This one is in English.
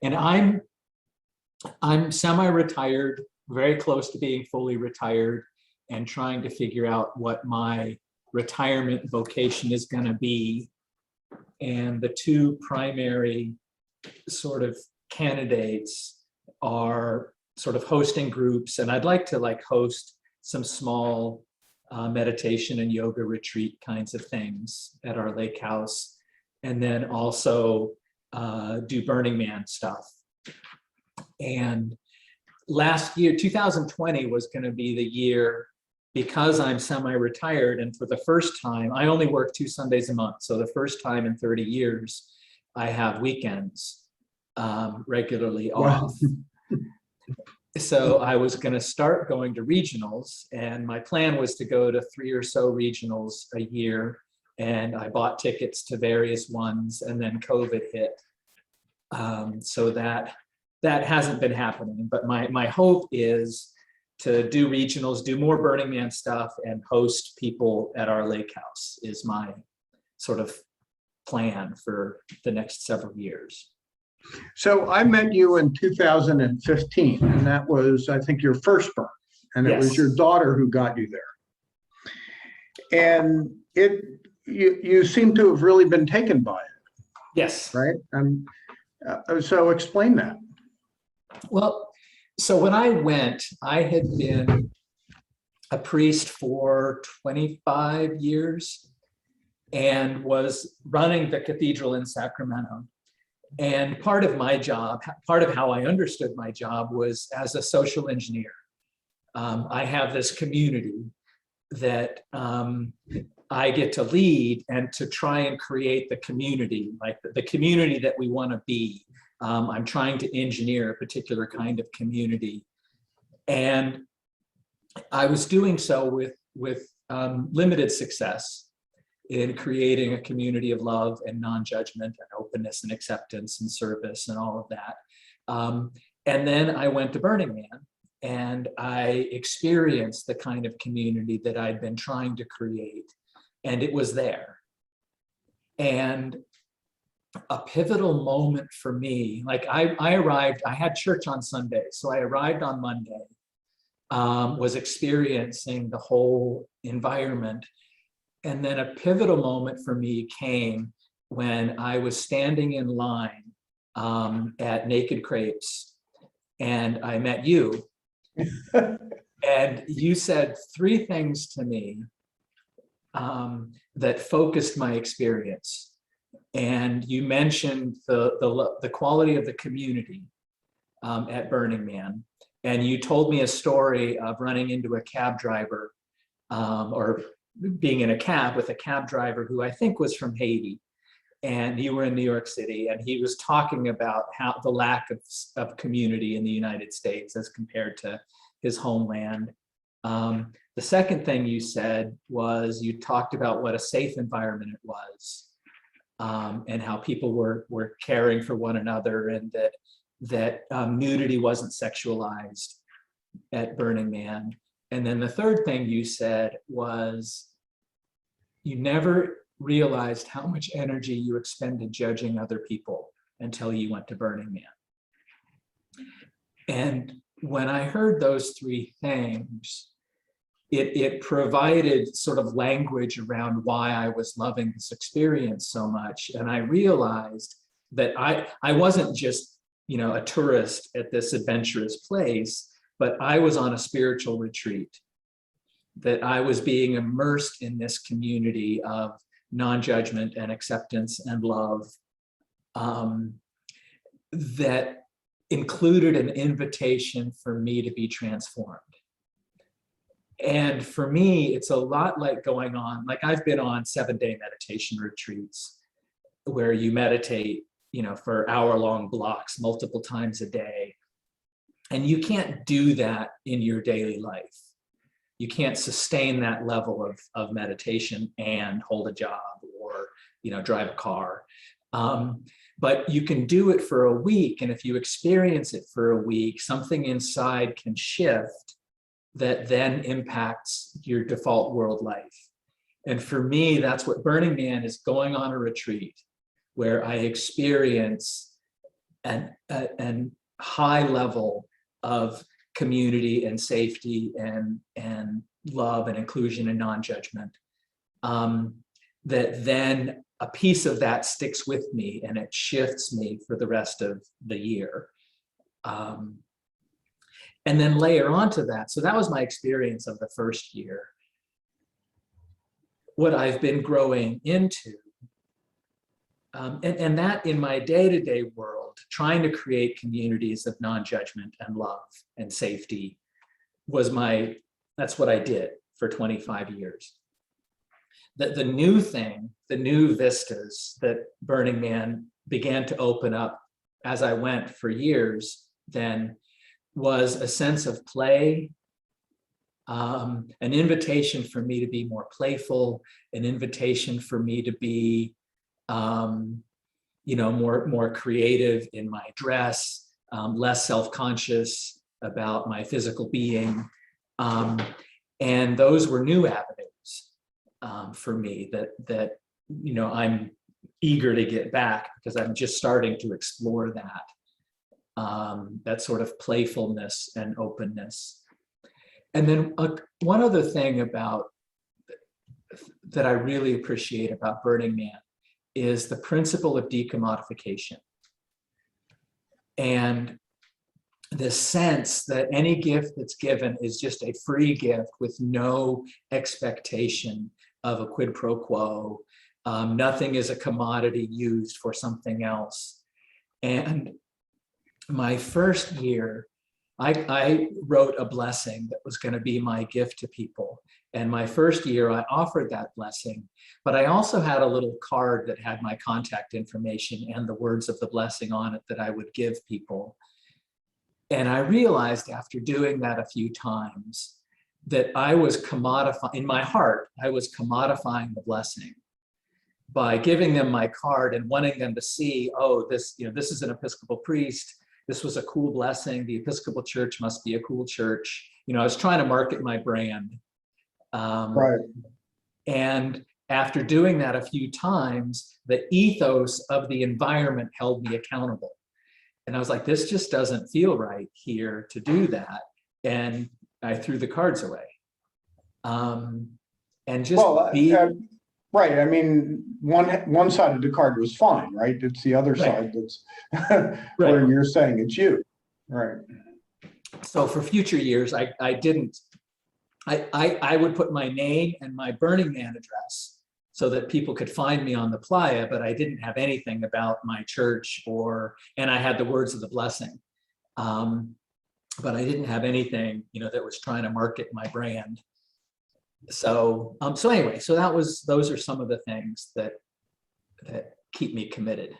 And I'm semi-retired, very close to being fully retired, and trying to figure out what my retirement vocation is going to be. And the two primary sort of candidates are sort of hosting groups, and I'd like to host some small meditation and yoga retreat kinds of things at our lake house, and then also do Burning Man stuff. And last year, 2020, was going to be the year, because I'm semi-retired, and for the first time, I only work 2 Sundays a month. So the first time in 30 years, I have weekends regularly off. So I was going to start going to regionals, and my plan was to go to 3 or so regionals a year. And I bought tickets to various ones, and then COVID hit. So that hasn't been happening. But my hope is to do regionals, do more Burning Man stuff, and host people at our lake house is my sort of plan for the next several years. So I met you in 2015, and that was, I think, your first burn, and it was your daughter who got you there. And you seem to have really been taken by it. Yes. Right? So explain that. Well, so when I went, I had been a priest for 25 years and was running the cathedral in Sacramento. And part of my job, part of how I understood my job, was as a social engineer. I have this community that I get to lead and to try and create the community, like the community that we want to be. I'm trying to engineer a particular kind of community. And I was doing so with limited success in creating a community of love and non-judgment and openness and acceptance and service and all of that. And then I went to Burning Man, and I experienced the kind of community that I'd been trying to create, and it was there. And a pivotal moment for me, like I arrived, I had church on Sunday, so I arrived on Monday, was experiencing the whole environment. And then a pivotal moment for me came when I was standing in line at Naked Crepes, and I met you. And you said 3 things to me that focused my experience. And you mentioned the quality of the community at Burning Man. And you told me a story of running into a cab driver, or being in a cab with a cab driver who I think was from Haiti. And you were in New York City, and he was talking about how the lack of community in the United States as compared to his homeland. The second thing you said was you talked about what a safe environment it was, and how people were caring for one another, and that nudity wasn't sexualized at Burning Man. And then the third thing you said was you never realized how much energy you expended judging other people until you went to Burning Man. And when I heard those 3 things, it provided sort of language around why I was loving this experience so much. And I realized that I wasn't just, a tourist at this adventurous place, but I was on a spiritual retreat, that I was being immersed in this community of non-judgment and acceptance and love, that included an invitation for me to be transformed. And for me, it's a lot like going on, like I've been on 7-day meditation retreats where you meditate, for hour-long blocks multiple times a day. And you can't do that in your daily life. You can't sustain that level of meditation and hold a job or, drive a car. But you can do it for a week. And if you experience it for a week, something inside can shift that then impacts your default world life. And for me, that's what Burning Man is, going on a retreat where I experience and high level of community and safety and love and inclusion and non-judgment, that then a piece of that sticks with me and it shifts me for the rest of the year. And then layer onto that. So that was my experience of the first year. What I've been growing into, and that in my day-to-day world, trying to create communities of non-judgment and love and safety that's what I did for 25 years. The new thing, the new vistas that Burning Man began to open up as I went for years then was a sense of play, an invitation for me to be more playful, an invitation for me to be more creative in my dress, less self-conscious about my physical being. And those were new avenues for me that I'm eager to get back, because I'm just starting to explore that sort of playfulness and openness. And then one other thing that I really appreciate about Burning Man is the principle of decommodification. And the sense that any gift that's given is just a free gift with no expectation of a quid pro quo. Nothing is a commodity used for something else. And my first year, I wrote a blessing that was going to be my gift to people. And my first year, I offered that blessing, but I also had a little card that had my contact information and the words of the blessing on it that I would give people. And I realized after doing that a few times that I was commodifying, in my heart, I was commodifying the blessing by giving them my card and wanting them to see, oh, this is an Episcopal priest. This was a cool blessing. The Episcopal Church must be a cool church. I was trying to market my brand. Right. And after doing that a few times, the ethos of the environment held me accountable. And I was like, this just doesn't feel right here to do that. And I threw the cards away. And just right. I mean, one side of the card was fine, right? It's the other side that's where you're saying it's you. Right. So for future years, I would put my name and my Burning Man address so that people could find me on the playa, but I didn't have anything about my church and I had the words of the blessing. But I didn't have anything, that was trying to market my brand. So anyway, those are some of the things that keep me committed.